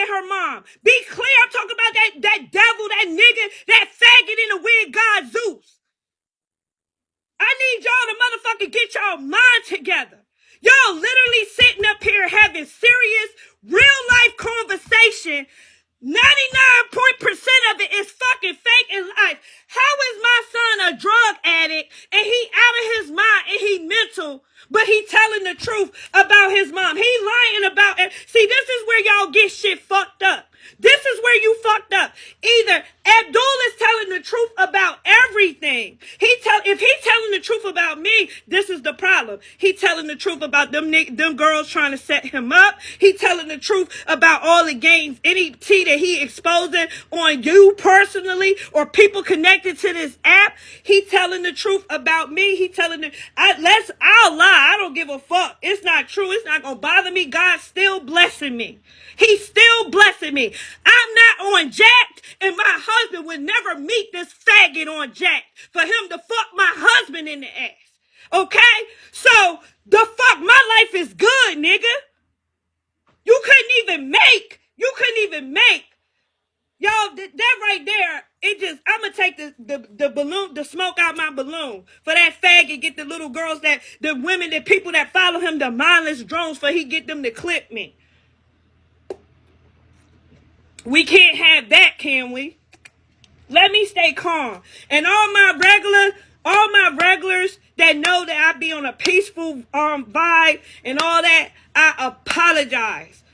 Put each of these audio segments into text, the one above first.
and her mom. Be clear, I'm talking about that devil, that nigga, that faggot in the wig, GodZeus. I need y'all to motherfucking get y'all mind together. Y'all literally sitting up here having serious, real life conversation. 99% of it is fucking fake in life. How is my son a drug addict and he out of his mind and he mental, but he telling the truth about his mom? He lying about it. See, this is where y'all get shit fucked up. This is where you fucked up. Either Abdul is telling the truth about everything. If he's telling the truth about me, this is the problem. He telling the truth about them girls trying to set him up. He telling the truth about all the games, any tea that he exposing on you personally or people connected to this app. He telling the truth about me. He telling I'll lie. I don't give a fuck. It's not true. It's not gonna bother me. God's still blessing me. He's still blessing me. I'm not on jacked, and my husband would never meet this faggot on jacked for him to fuck my husband in the ass. Okay? So, the fuck, my life is good, nigga. You couldn't even make. Y'all, that right there, I'm gonna take the balloon, the smoke out my balloon for that faggot, get the little girls the women, the people that follow him, the mindless drones for he get them to clip me. We can't have that, can we? Let me stay calm. And all my regulars that know that I be on a peaceful vibe and all that, I apologize.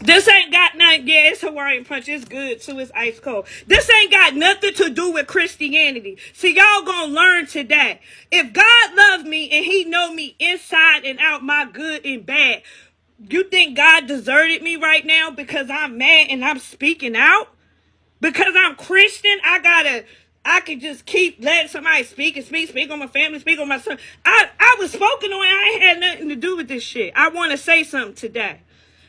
This ain't got nothing. Yeah, it's Hawaiian Punch. It's good too. It's ice cold. This ain't got nothing to do with Christianity. See, y'all gonna learn today. If God loves me and he know me inside and out, my good and bad, you think God deserted me right now because I'm mad and I'm speaking out? Because I'm Christian, I can just keep letting somebody speak on my family, speak on my son. I was spoken on. I ain't had nothing to do with this shit. I want to say something today.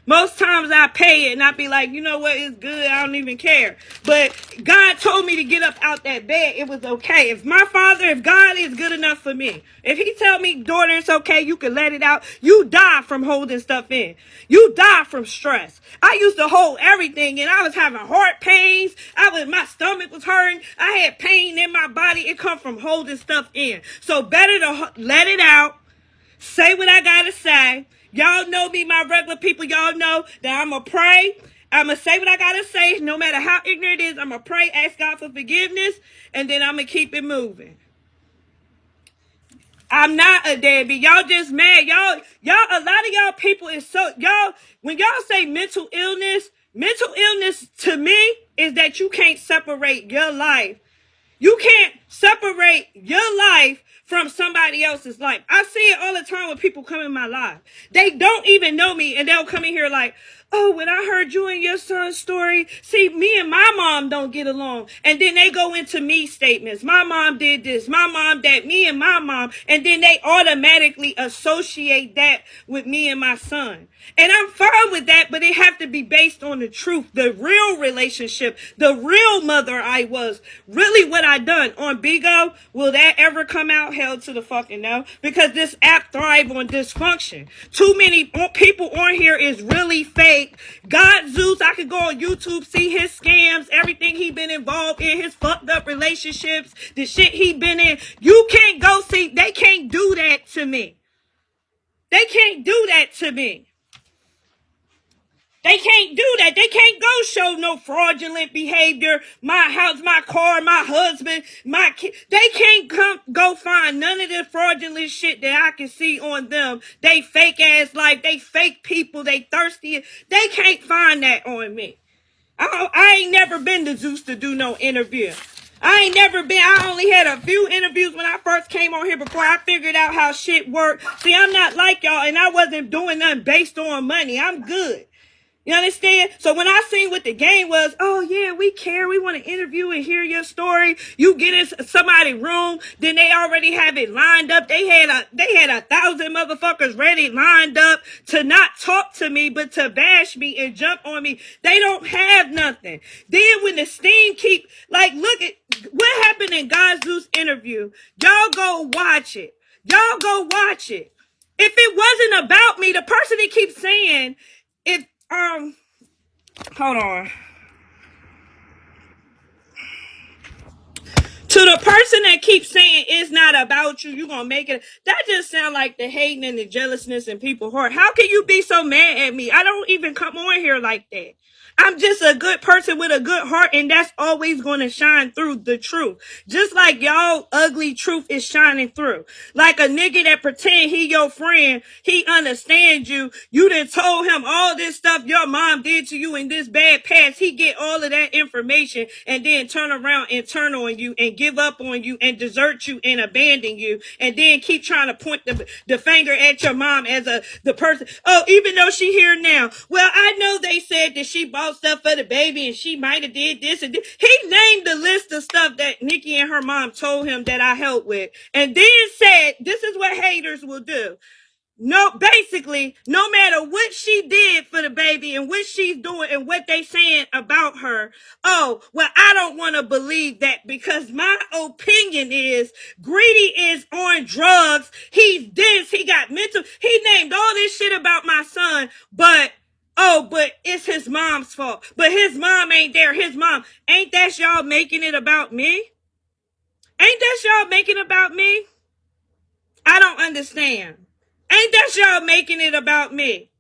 Most times I pay it and I be like, you know what, it's good, I don't even care. But God told me to get up out that bed, it was okay. If God is good enough for me, if he tell me, daughter, it's okay, you can let it out, you die from holding stuff in. You die from stress. I used to hold everything and I was having heart pains, my stomach was hurting, I had pain in my body, it come from holding stuff in. So better to let it out, say what I gotta say. Y'all know me, my regular people. Y'all know that I'm going to pray. I'm going to say what I got to say. No matter how ignorant it is, I'm going to pray, ask God for forgiveness, and then I'm going to keep it moving. I'm not a deadbeat. Y'all just mad. Y'all, a lot of y'all people is so, when y'all say mental illness to me is that you can't separate your life. You can't separate your life from somebody else's life. I see it all the time when people come in my life. They don't even know me and they'll come in here like, oh, when I heard you and your son's story, see, me and my mom don't get along. And then they go into me statements. My mom did this, my mom that, me and my mom. And then they automatically associate that with me and my son. And I'm fine with that, but it have to be based on the truth, the real relationship, the real mother I was, really what I done. On bigo, will that ever come out? Hell to the fucking no. Because this app thrive on dysfunction. Too many people on here is really fake. GodZeus, I could go on YouTube, see his scams, everything he been involved in, his fucked up relationships, the shit he been in. You can't go see, they can't do that to me. They can't do that to me. They can't do that. They can't go show no fraudulent behavior. My house, my car, my husband, my kid. They can't go find none of the fraudulent shit that I can see on them. They fake ass life. They fake people. They thirsty. They can't find that on me. I ain't never been to Zeus to do no interview. I only had a few interviews when I first came on here before I figured out how shit worked. See, I'm not like y'all and I wasn't doing nothing based on money. I'm good. You understand? So when I seen what the game was, oh yeah, we care. We want to interview and hear your story. You get in somebody's room, then they already have it lined up. They had 1,000 motherfuckers ready, lined up to not talk to me, but to bash me and jump on me. They don't have nothing. Then when the steam keep, like, look at what happened in GodZeus interview. Y'all go watch it. Y'all go watch it. If it wasn't about me, the person that keeps saying, if, hold on. To the person that keeps saying it's not about you, you gonna make it. That just sound like the hating and the jealousness in people's heart. How can you be so mad at me? I don't even come on here like that. I'm just a good person with a good heart, and that's always going to shine through the truth. Just like y'all ugly truth is shining through. Like a nigga that pretend he your friend, he understands you. You done told him all this stuff your mom did to you in this bad past. He get all of that information and then turn around and turn on you and give up on you and desert you and abandon you, and then keep trying to point the finger at your mom as the person. Oh, even though she here now. Well, I know they said that she bought stuff for the baby and she might have did this and this. He named the list of stuff that Nikki and her mom told him that I helped with, and then said, this is what haters will do. No, basically, no matter what she did for the baby and what she's doing and what they saying about her, oh, well, I don't want to believe that, because my opinion is Greedy is on drugs. He's this, he got mental, he named all this shit about my son, but it's his mom's fault. But his mom ain't there. His mom, ain't that y'all making it about me? Ain't that y'all making it about me? I don't understand. Ain't that y'all making it about me?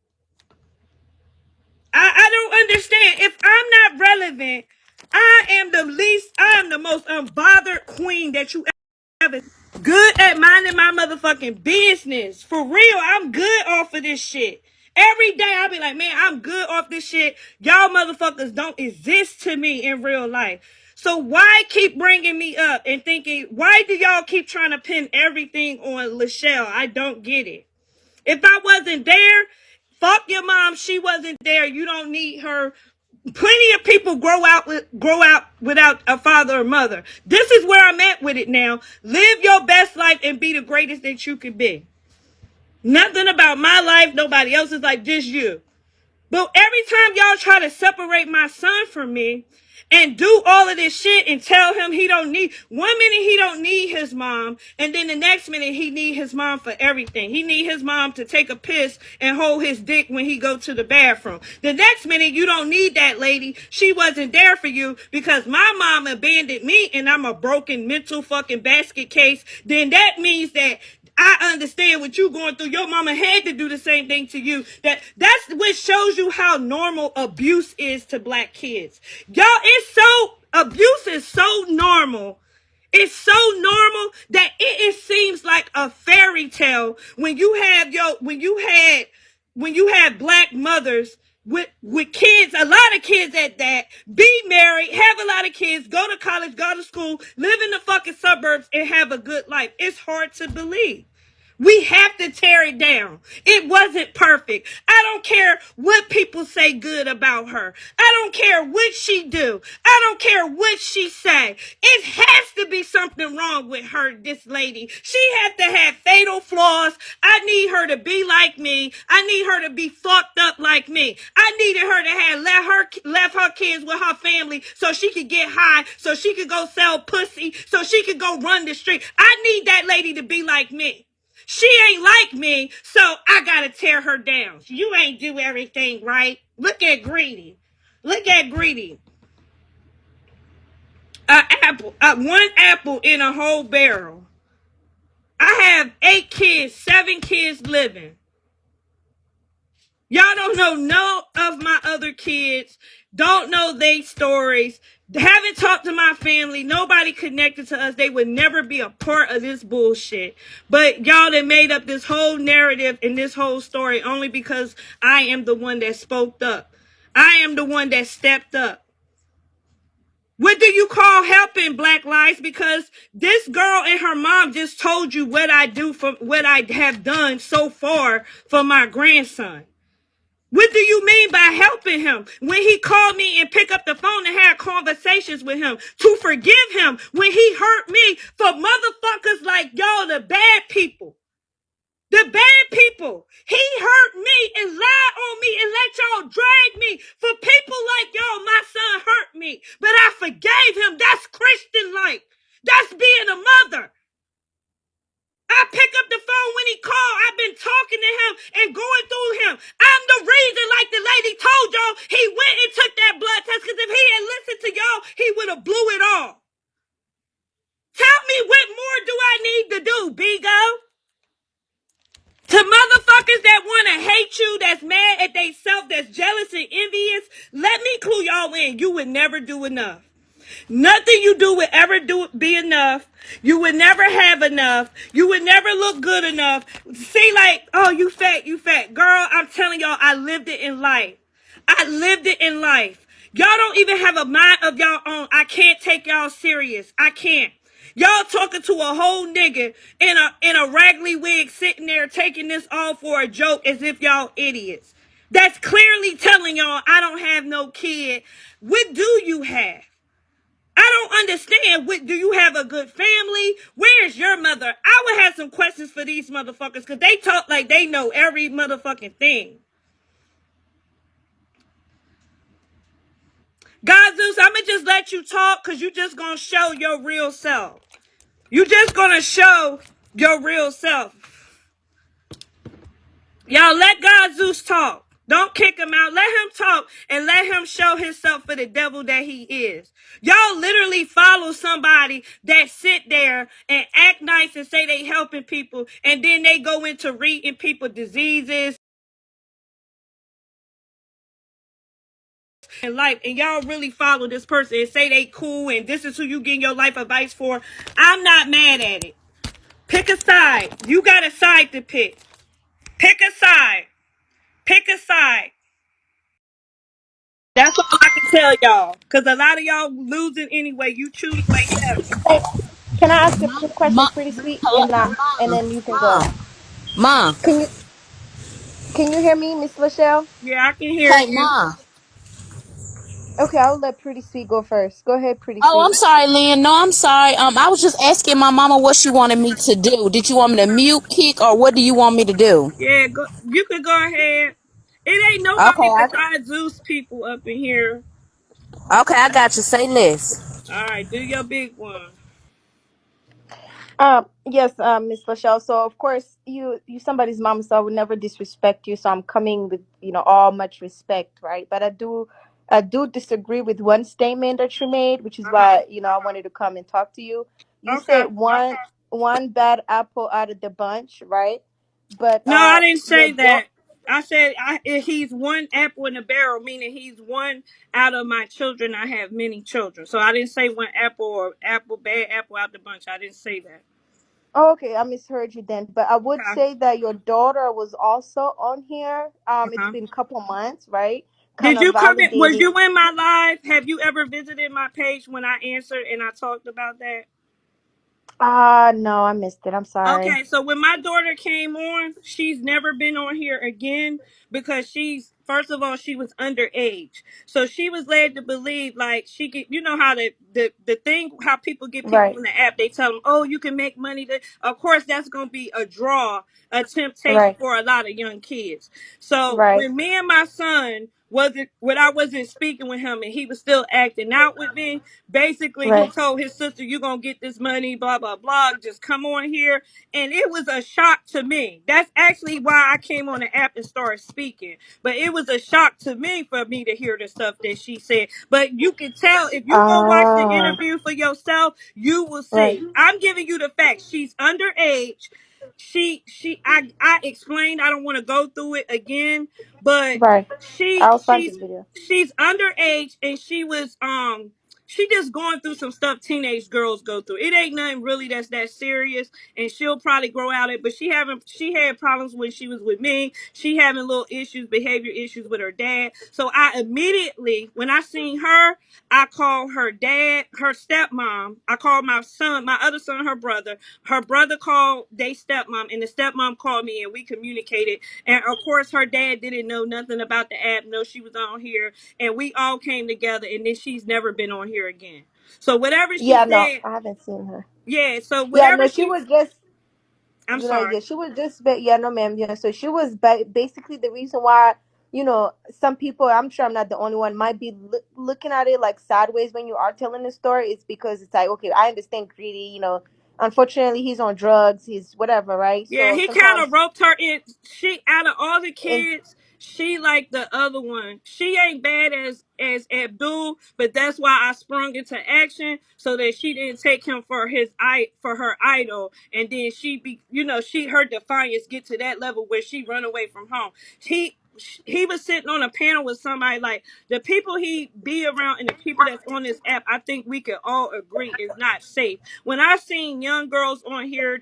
I don't understand. If I'm not relevant, I am the most unbothered queen that you ever. Good at minding my motherfucking business. For real, I'm good off of this shit. Every day I be like, man, I'm good off this shit. Y'all motherfuckers don't exist to me in real life. So why keep bringing me up and thinking, why do y'all keep trying to pin everything on Lachelle? I don't get it. If I wasn't there, fuck your mom. She wasn't there. You don't need her. Plenty of people grow out without a father or mother. This is where I'm at with it now. Live your best life and be the greatest that you can be. Nothing about my life, nobody else's life, just you. But every time y'all try to separate my son from me and do all of this shit and tell him he don't need, one minute he don't need his mom, and then the next minute he need his mom for everything. He need his mom to take a piss and hold his dick when he go to the bathroom. The next minute you don't need that lady. She wasn't there for you because my mom abandoned me and I'm a broken mental fucking basket case. Then that means that I understand what you going through. Your mama had to do the same thing to you. That's what shows you how normal abuse is to black kids. Y'all, abuse is so normal. It's so normal that it seems like a fairy tale when you had black mothers with kids, a lot of kids at that, be married, have a lot of kids, go to college, go to school, live in the fucking suburbs, and have a good life. It's hard to believe. We have to tear it down. It wasn't perfect. I don't care what people say good about her. I don't care what she do. I don't care what she say. It has to be something wrong with her, this lady. She has to have fatal flaws. I need her to be like me. I need her to be fucked up like me. I needed her to have left her kids with her family so she could get high, so she could go sell pussy, so she could go run the street. I need that lady to be like me. She ain't like me, so I gotta tear her down. You ain't do everything right. Look at Greedy. Look at Greedy. One apple in a whole barrel. I have 8 kids, 7 kids living. Y'all don't know none of my other kids. Don't know their stories. Haven't talked to my family. Nobody connected to us. They would never be a part of this bullshit. But y'all that made up this whole narrative and this whole story only because I am the one that spoke up. I am the one that stepped up. What do you call helping, Black Lives? Because this girl and her mom just told you what I do for what I have done so far for my grandson. What do you mean by helping him? When he called me and picked up the phone and had conversations with him to forgive him when he hurt me, for motherfuckers like y'all, the bad people. The bad people. He hurt me and lied on me and let y'all drag me. For people like y'all, my son hurt me, but I forgave him. That's Christian-like. That's being a mother. I pick up the phone when he called. I've been talking niggas that want to hate you, that's mad at they self, that's jealous and envious, let me clue y'all in. You would never do enough. Nothing you do would ever be enough. You would never have enough. You would never look good enough. See, like, oh, you fat, you fat. Girl, I'm telling y'all, I lived it in life. I lived it in life. Y'all don't even have a mind of y'all own. I can't take y'all serious. I can't. Y'all talking to a whole nigga in a raggedy wig sitting there taking this all for a joke as if y'all idiots. That's clearly telling y'all I don't have no kid. What do you have? I don't understand. What, do you have a good family? Where's your mother? I would have some questions for these motherfuckers because they talk like they know every motherfucking thing. GodZeus, I'm going to just let you talk because you just going to show your real self. You just going to show your real self. Y'all let GodZeus talk. Don't kick him out. Let him talk and let him show himself for the devil that he is. Y'all literally follow somebody that sit there and act nice and say they helping people, and then they go into reading people diseases in life, and y'all really follow this person and say they cool and this is who you getting your life advice for. I'm not mad at it. Pick a side. You got a side to pick. Pick a side. Pick a side. That's all I can tell y'all. Because a lot of y'all losing anyway. You choose whatever. Hey, can I ask a quick question, Ma, pretty sweet, hello, and then you can go. Ma. Can you can you hear me, Miss Lachelle? Yeah, I can hear Hey, you. Ma. Okay, I'll let Pretty Sweet go first. Go ahead, Pretty Oh, Sweet. I'm sorry, Lynn. No, I'm sorry. I was just asking my mama what she wanted me to do. Did you want me to mute, kick, or what do you want me to do? Yeah, go, you can go ahead. It ain't Okay, nobody besides Zeus people up in here. I got you. Say less. All right, do your big one. Yes, Miss Lachelle. So of course you somebody's mom, so I would never disrespect you. So I'm coming with all much respect, right? But I do disagree with one statement that you made, which is Uh-huh. why I wanted to come and talk to you. You Okay. said one bad apple out of the bunch, right? But No, I didn't your say dog. that. I said he's one apple in a barrel, meaning he's one out of my children. I have many children. So I didn't say one apple or apple, bad apple out the bunch. I didn't say that. Oh, okay, I misheard you then. But I would Okay. say that your daughter was also on here. It's Uh-huh. been a couple months, right? Kind Did of you come in? Was validating. you in my live? Have you ever visited my page when I answered and I talked about that? No, I missed it. I'm sorry. Okay, so when my daughter came on, she's never been on here again because she's first of all she was underage, so she was led to believe like she could. You know how the thing how people get people Right, in the app, they tell them, oh, you can make money. Of course, that's gonna be a draw, a temptation right, for a lot of young kids. So right, when me and my son wasn't when I wasn't speaking with him and he was still acting out with me, basically he right. told his sister, "You gonna get this money, blah blah blah. Just come on here." And it was a shock to me. That's actually why I came on the app and started speaking. But it was a shock to me for me to hear the stuff that she said. But you can tell if you go watch the Ah, interview for yourself, you will right, see. I'm giving you the facts. She's underage. I explained, I don't want to go through it again, but right. she I'll find the she's video. she's underage and she just going through some stuff teenage girls go through. It ain't nothing really that's that serious, and she'll probably grow out of it. But she had problems when she was with me. She having little issues, behavior issues with her dad. So I immediately, when I seen her, I called her dad, her stepmom. I called my son, my other son, her brother. Her brother called they stepmom, and the stepmom called me, and we communicated. And of course, her dad didn't know nothing about the app. No, she was on here, and we all came together. And then she's never been on here again. So whatever she Yeah, no, said, I haven't seen her. yeah. So Yeah, whatever no, she she, was just I'm sorry. yeah, she was just yeah, no, ma'am. Yeah, so she was basically the reason why some people. I'm sure I'm not the only one. Might be looking at it like sideways when you are telling the story. It's because it's like, okay, I understand greedy. Unfortunately, he's on drugs. He's whatever, right? Yeah, So he kind of sometimes, roped her in. She out of all the and kids, She like the other one. She ain't bad as Abdul, but that's why I sprung into action so that she didn't take him for her idol, and then she be she her defiance get to that level where she run away from home. He was sitting on a panel with somebody like the people he be around and the people that's on this app. I think we can all agree is not safe. When I seen young girls on here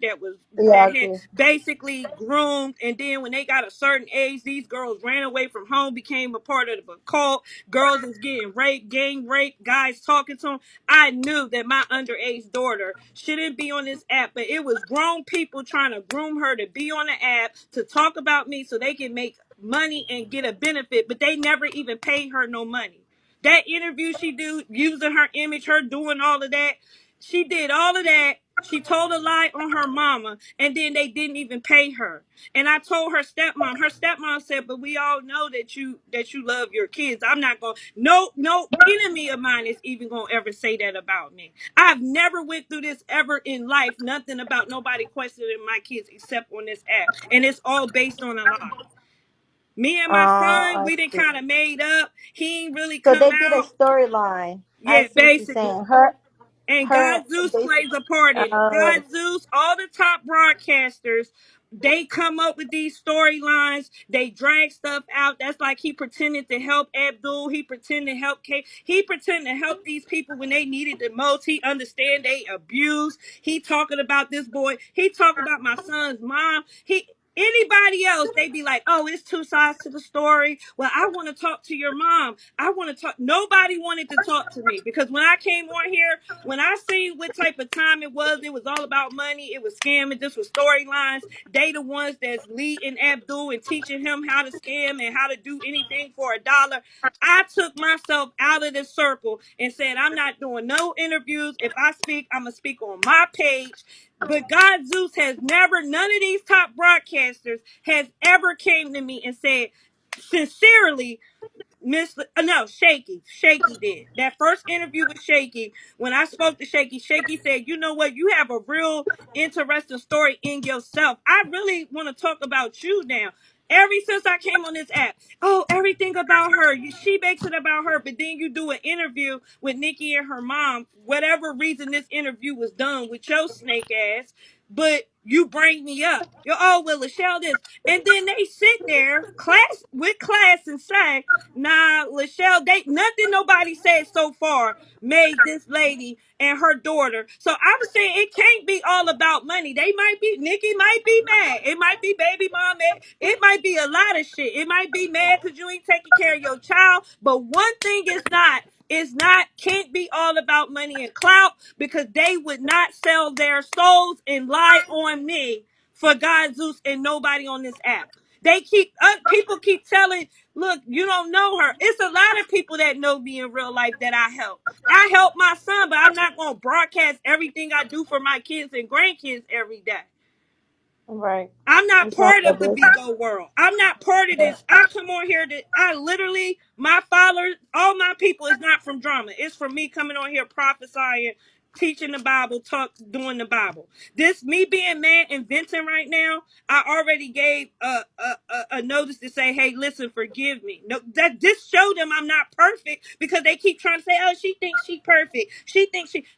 Yeah, I that had agree. basically groomed, and then when they got a certain age, these girls ran away from home, became a part of a cult. Girls is getting raped, gang raped, guys talking to them. I knew that my underage daughter shouldn't be on this app, but it was grown people trying to groom her to be on the app to talk about me so they can make money and get a benefit, but they never even paid her no money. That interview she do using her image, her doing all of that, she did all of that. She told a lie on her mama, and then they didn't even pay her. And I told her stepmom. Her stepmom said, "But we all know that you love your kids. I'm not going. No enemy of mine is even going to ever say that about me. I've never went through this ever in life. Nothing about nobody questioning my kids except on this app, and it's all based on a lie. Me and my son, I we done see. kind of made up. He ain't really So come they did a out. storyline. I Yeah, see what you're basically." saying. And Her, GodZeus basic. plays a part in it. Oh, GodZeus, all the top broadcasters, they come up with these storylines. They drag stuff out. That's like he pretended to help Abdul. He pretended to help Kate. He pretended to help these people when they needed the most. He understand they abused. He talking about this boy. He talking about my son's mom. Anybody else, they be like, oh, it's two sides to the story. Well, I want to talk to your mom. I want to talk. Nobody wanted to talk to me because when I came on here, when I seen what type of time it was all about money. It was scamming. This was storylines. They the ones that's leading Abdul and teaching him how to scam and how to do anything for $1. I took myself out of this circle and said, I'm not doing no interviews. If I speak, I'm going to speak on my page. But GodZeus has never, none of these top broadcasters has ever came to me and said, sincerely, no, Shaky did. That first interview with Shaky, when I spoke to Shaky said, you know what, you have a real interesting story in yourself. I really want to talk about you now. Ever since I came on this app, oh, everything about her. She makes it about her, but then you do an interview with Nikki and her mom. Whatever reason this interview was done with your snake ass, but you bring me up. You're oh well, Lachelle this, and then they sit there class and say, nah, Lachelle, nothing nobody said so far made this lady and her daughter. So I'm saying it can't be all about money. Nikki might be mad. It might be baby mom mad. It might be a lot of shit. It might be mad because you ain't taking care of your child. But one thing is not. Can't be all about money and clout because they would not sell their souls and lie on me for GodZeus and nobody on this app. People keep telling, look, you don't know her. It's a lot of people that know me in real life that I help. I help my son, but I'm not going to broadcast everything I do for my kids and grandkids every day. right. I'm not It's not part their of the business. bigo world. I'm not part of this. I come on here I literally, my followers, all my people is not from drama. It's from me coming on here prophesying, teaching the Bible, doing the Bible. This me being mad and venting right now, I already gave a notice to say, hey, listen, forgive me. No, that this show them I'm not perfect because they keep trying to say, oh, she thinks she perfect.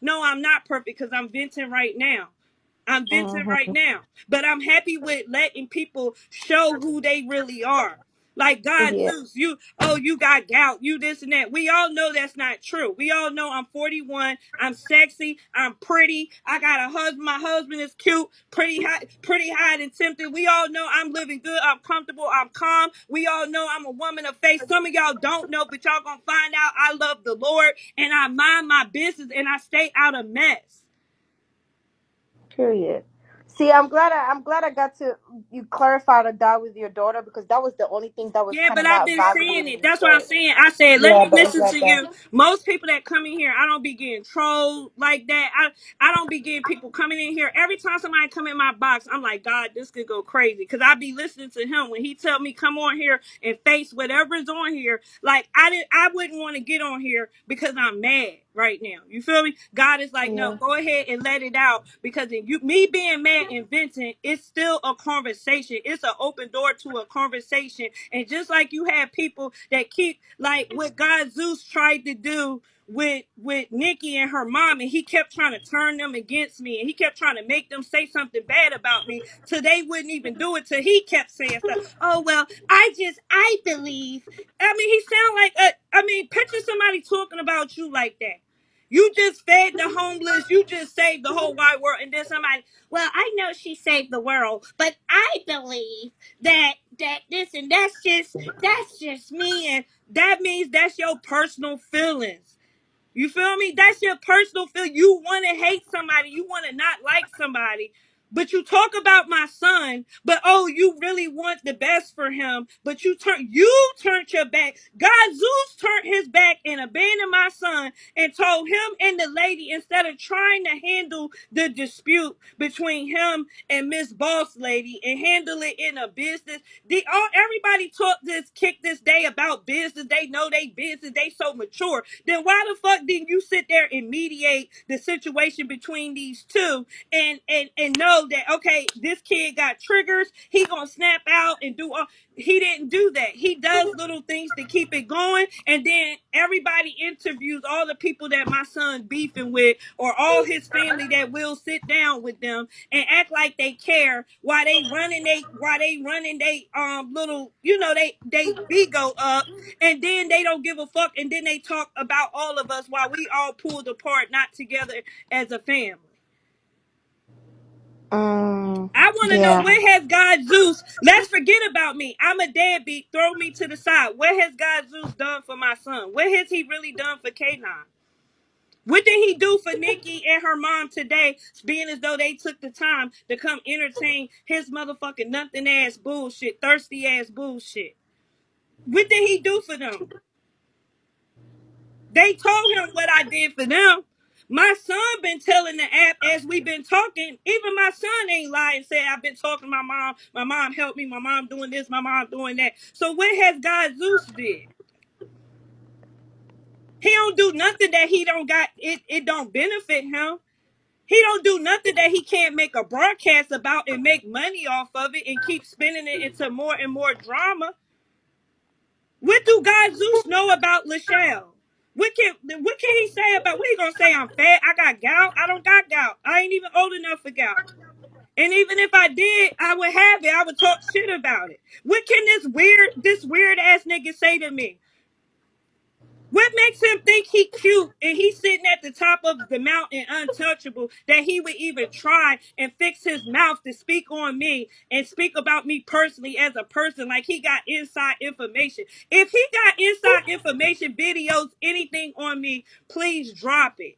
No, I'm not perfect because I'm venting right now. I'm venting right Mm-hmm. now, but I'm happy with letting people show who they really are. Like God, Yeah. Zeus, you got gout, you this and that. We all know that's not true. We all know I'm 41, I'm sexy, I'm pretty, I got a husband, my husband is cute, pretty hot and tempting. We all know I'm living good, I'm comfortable, I'm calm. We all know I'm a woman of faith. Some of y'all don't know, but y'all gonna find out I love the Lord and I mind my business and I stay out of mess. Period. See, I'm glad I got to you clarify that with your daughter because that was the only thing that was Yeah, kind but of I've not been saying validating it. the That's what I'm story. saying. I said, let Yeah, me but it's listen like to that. you. Most people that come in here, I don't be getting trolled like that. I don't be getting people coming in here. Every time somebody come in my box, I'm like, God, this could go crazy. Because I be listening to him when he tell me come on here and face whatever's on here. Like I wouldn't want to get on here because I'm mad right now. You feel me? God is like, no, Yeah. go ahead and let it out because me being mad been invented, it's still a conversation. It's an open door to a conversation. And just like you have people that keep, like what GodZeus tried to do with Nikki and her mom, and he kept trying to turn them against me, and he kept trying to make them say something bad about me till they wouldn't even do it, till he kept saying stuff. Oh well, I believe. I mean, he sound like picture somebody talking about you like that. You just fed the homeless. You just saved the whole wide world. And then somebody, well, I know she saved the world, but I believe that this and that's just me. And that means that's your personal feelings. You feel me? That's your personal feel. You want to hate somebody. You want to not like somebody. But you talk about my son, but oh, you really want the best for him, but you turned your back. God Zeus turned his back and abandoned my son and told him and the lady, instead of trying to handle the dispute between him and Miss Boss Lady and handle it in a business. Everybody talk this, kick this day about business. They know they business. They so mature. Then why the fuck didn't you sit there and mediate the situation between these two and know that, okay, this kid got triggers. He gonna snap out and do all. He didn't do that. He does little things to keep it going, and then everybody interviews all the people that my son beefing with, or all his family that will sit down with them and act like they care while they running they little, they bigo up, and then they don't give a fuck, and then they talk about all of us while we all pulled apart, not together as a family. I want to know, Yeah. what has GodZeus? Let's forget about me. I'm a deadbeat. Throw me to the side. What has GodZeus done for my son? What has he really done for K9? What did he do for Nikki and her mom today, being as though they took the time to come entertain his motherfucking nothing ass bullshit, thirsty ass bullshit? What did he do for them? They told him what I did for them. My son been telling the app as we've been talking. Even my son ain't lying and said, I've been talking to my mom. My mom helped me. My mom doing this. My mom doing that. So what has GodZeus did? He don't do nothing that he don't got. It don't benefit him. He don't do nothing that he can't make a broadcast about and make money off of it and keep spinning it into more and more drama. What do GodZeus know about Lachelle? What can he say about, what he gonna say? I'm fat, I got gout? I don't got gout. I ain't even old enough for gout. And even if I did, I would have it. I would talk shit about it. What can this weird ass nigga say to me? What makes him think he cute and he's sitting at the top of the mountain untouchable, that he would even try and fix his mouth to speak on me and speak about me personally as a person, like he got inside information? If he got inside information, videos, anything on me, please drop it.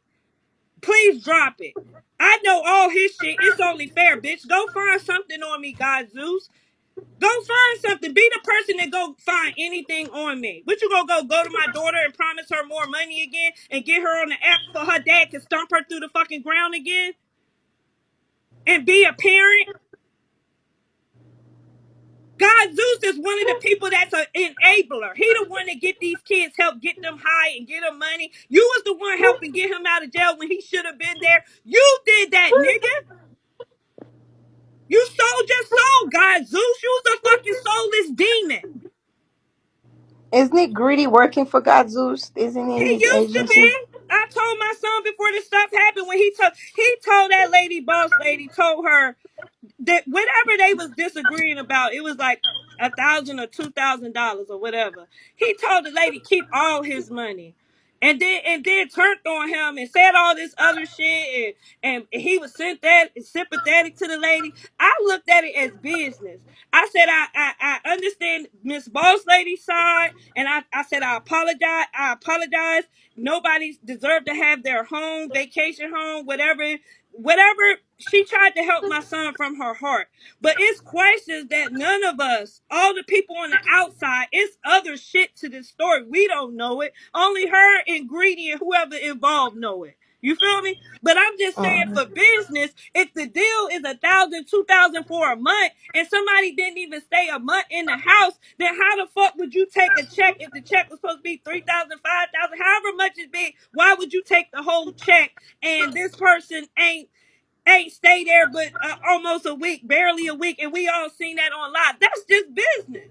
Please drop it. I know all his shit. It's only fair, bitch. Go find something on me, GodZeus. Go find something. Be the person that go find anything on me. But you gonna go to my daughter and promise her more money again and get her on the app so her dad can stomp her through the fucking ground again? And be a parent? GodZeus is one of the people that's an enabler. He the one that get these kids help get them high and get them money. You was the one helping get him out of jail when he should have been there. You did that, nigga. You sold your soul, GodZeus. You was a fucking soulless demon. Isn't it greedy working for GodZeus? Isn't He it his used to agency? be. I told my son before this stuff happened, when he told that lady, boss lady, told her that whatever they was disagreeing about, it was like $1,000 or $2,000 or whatever. He told the lady keep all his money. And then turned on him and said all this other shit, and he was sympathetic to the lady. I looked at it as business. I said I understand Miss Boss Lady's side, and I said I apologize. Nobody deserved to have their home, vacation home, whatever. She tried to help my son from her heart. But it's questions that none of us, all the people on the outside, it's other shit to this story. We don't know it. Only her, ingredient, whoever involved know it. You feel me? But I'm just saying, for business, if the deal is 1,000, 2,000 for a month, and somebody didn't even stay a month in the house, then how the fuck would you take a check if the check was supposed to be 3,000, 5,000, however much it be? Why would you take the whole check and this person ain't ain't stay there but almost a week, barely a week, and we all seen that on live. That's just business.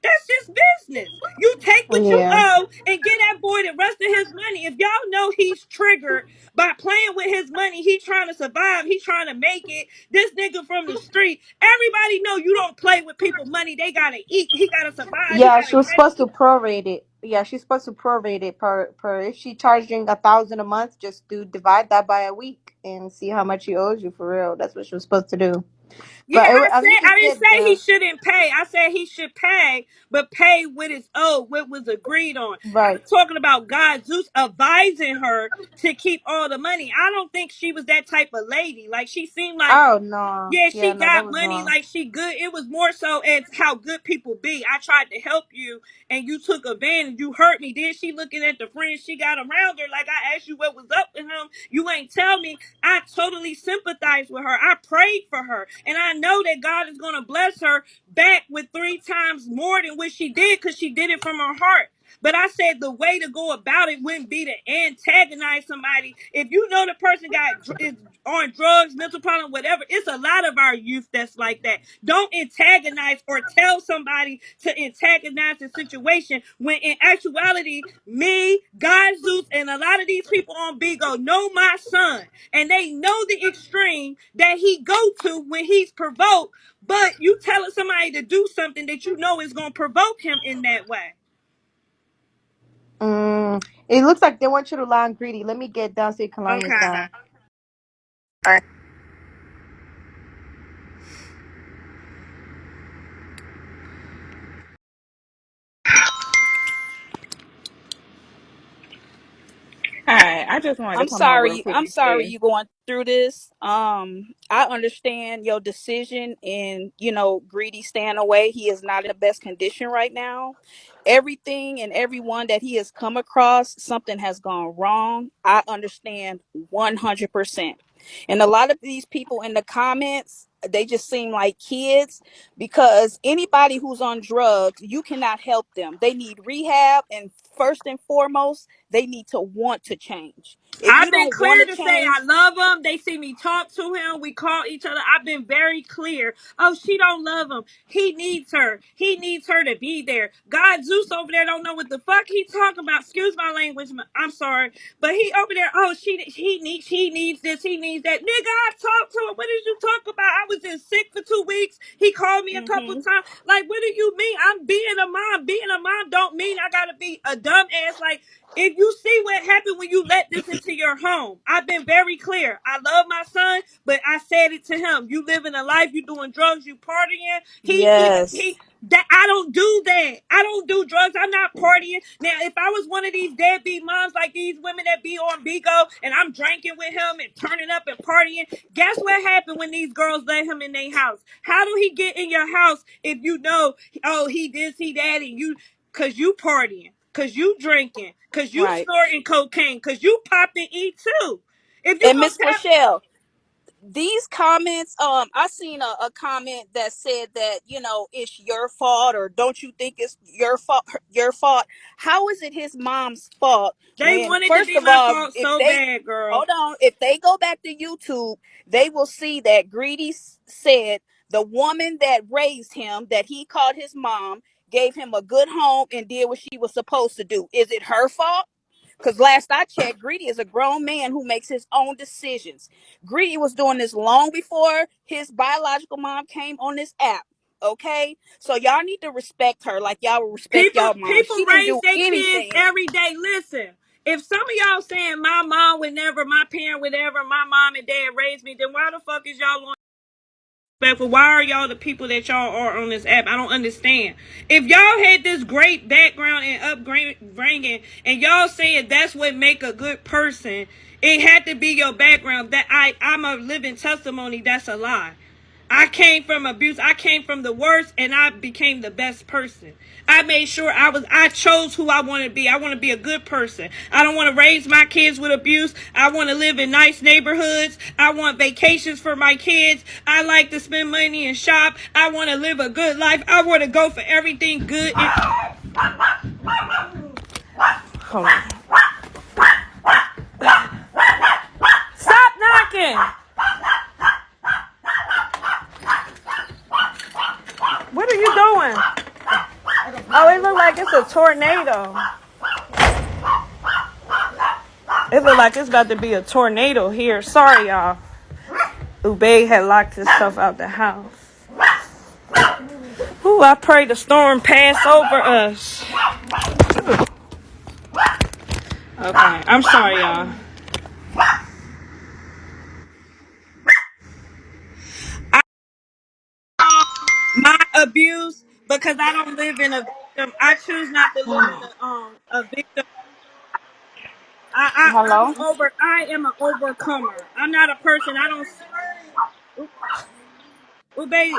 That's just business. You take what you Yeah. owe and get that boy the rest of his money. If y'all know he's triggered by playing with his money, he trying to survive, he trying to make it. This nigga from the street, everybody know you don't play with people money. They gotta eat. He gotta survive. He Yeah, gotta she was get supposed to prorate it. Yeah, she's supposed to prorate it per if she charging 1,000 a month, just do divide that by a week and see how much he owes you for real. That's what she was supposed to do. Yeah, But I at said least I it's didn't good. say he shouldn't pay. I said he should pay, but pay what is owed, what was agreed on. Right. I'm talking about GodZeus advising her to keep all the money. I don't think she was that type of lady. Like she seemed like Oh no. yeah, Yeah, she no, that got was money wrong. like she good. It was more so as how good people be. I tried to help you and you took advantage. You hurt me. Then she looking at the friends she got around her like I asked you what was up with him. You ain't tell me. I totally sympathize with her. I prayed for her. And I know that God is going to bless her back with 3 times more than what she did because she did it from her heart. But I said the way to go about it wouldn't be to antagonize somebody. If you know the person is on drugs, mental problem, whatever, it's a lot of our youth that's like that. Don't antagonize or tell somebody to antagonize the situation when in actuality, me, God, Zeus, and a lot of these people on Bigo know my son and they know the extreme that he go to when he's provoked. But you telling somebody to do something that you know is going to provoke him in that way. It looks like they want you to lie on greedy. Let me get down so you can lie on your Okay. side. Hi, I just wanted to I'm come on real sorry. quick I'm and sorry say, you going through this. I understand your decision and Greedy staying away. He is not in the best condition right now. Everything and everyone that he has come across, something has gone wrong. I understand 100%. And a lot of these people in the comments, they just seem like kids because anybody who's on drugs, you cannot help them. They need rehab, and first and foremost, they need to want to change. If I've you been don't want clear to to say I change, love him. They see me talk to him. We call each other. I've been very clear. Oh, she don't love him. He needs her. He needs her to be there. God Zeus over there don't know what the fuck he talking about. Excuse my language. I'm sorry. But he over there, oh, he needs this. He needs that. Nigga, I talked to him. What did you talk about? I was in sick for 2 weeks. He called me a couple mm-hmm, times. Like, what do you mean? I'm being a mom. Being a mom don't mean I gotta be a dumb ass. Like, if you see what happened when you let this into your home, I've been very clear. I love my son, but I said it to him. You living a life, you doing drugs, you partying. yes, That I don't do that. I don't do drugs. I'm not partying. Now, if I was one of these deadbeat moms like these women that be on Bigo and I'm drinking with him and turning up and partying, guess what happened when these girls let him in their house? How do he get in your house if you know, oh, he this, he that, and you, cause you partying, cause you drinking, cause you right. snorting cocaine, cause you popping E too. If you And gonna Miss tell, Michelle, these comments, I seen a comment that said that it's your fault, or don't you think it's your fault. How is it his mom's fault they when, wanted to first be of my all, fault if so they bad, girl. hold on, if they go back to YouTube, they will see that Greedy said the woman that raised him, that he called his mom, gave him a good home and did what she was supposed to do. Is it her fault? Because last I checked, Greedy is a grown man who makes his own decisions. Greedy was doing this long before his biological mom came on this app. Okay? So y'all need to respect her like y'all would respect People y'all mom. people She didn't raise do their kids anything. every day. Listen, if some of y'all saying my mom would never, my parent would never, my mom and dad raised me, then why the fuck is y'all on respectful? Why are y'all the people that y'all are on this app? I don't understand. If y'all had this great background and upbringing, and y'all saying that's what make a good person, it had to be your background. That I'm a living testimony. That's a lie. I came from abuse. I came from the worst and I became the best person. I made sure I chose who I want to be. I want to be a good person. I don't want to raise my kids with abuse. I want to live in nice neighborhoods. I want vacations for my kids. I like to spend money and shop. I want to live a good life. I want to go for everything good. Hold on. Stop knocking. doing? Oh, it look like it's a tornado. It look like it's about to be a tornado here. Sorry, y'all. Ube had locked himself out the house. Ooh, I pray the storm pass over us. Okay, I'm sorry, y'all. My abuse, because I don't live in a victim. I choose not to live in a victim. Hello? I am an overcomer. I'm not a person. I don't. Ube,